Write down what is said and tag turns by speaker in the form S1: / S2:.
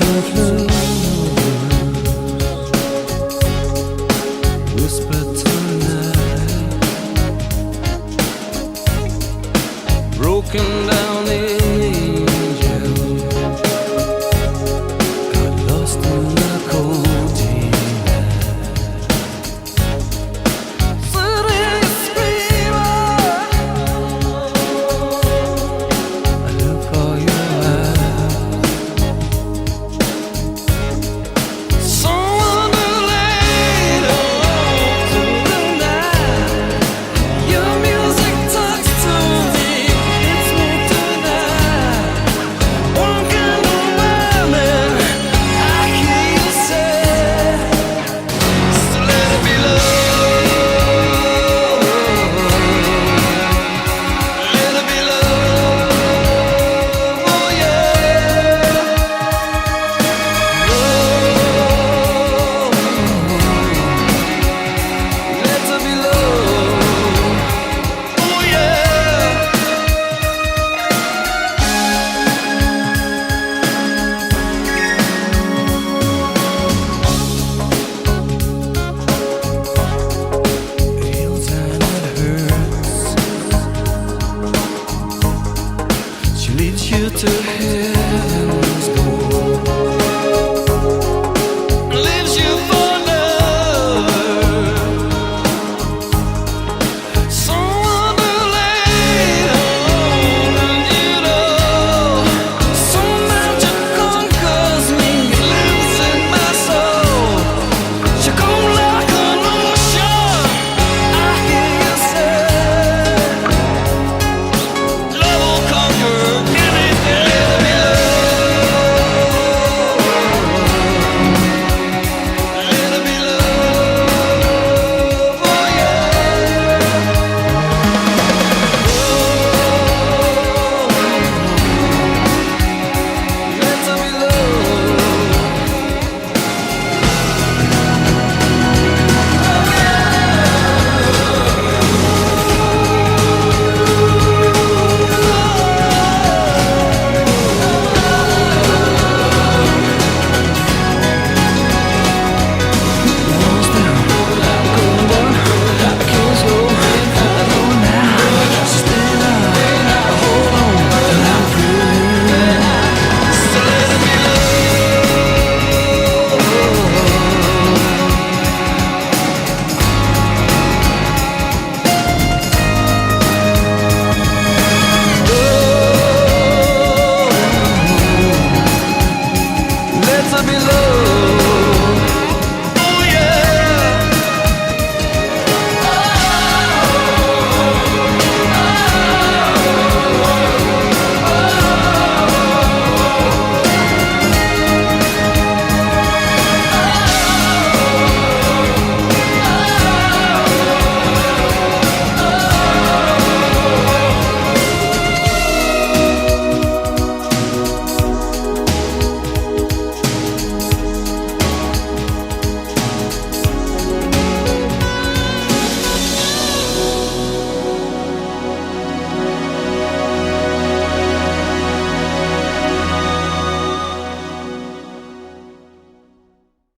S1: of love whispered tonight, broken down angel got lost in the cold night. Sitting screamer, I look for your eyes. Someone who laid on to the night. Your music talks to me, hits me tonight. One kind of woman I hear you say, so let it be love, let it be love, oh yeah. Let it be love, oh yeah. Feels and it hurts. She leads you to heaven's door, leaves you for love. Someone who laid on, and you know, some magic conquers me, lives in my soul. She come like an ocean, I hear you say, love will conquer anything. Let it be love, oh yeah. Let it be love.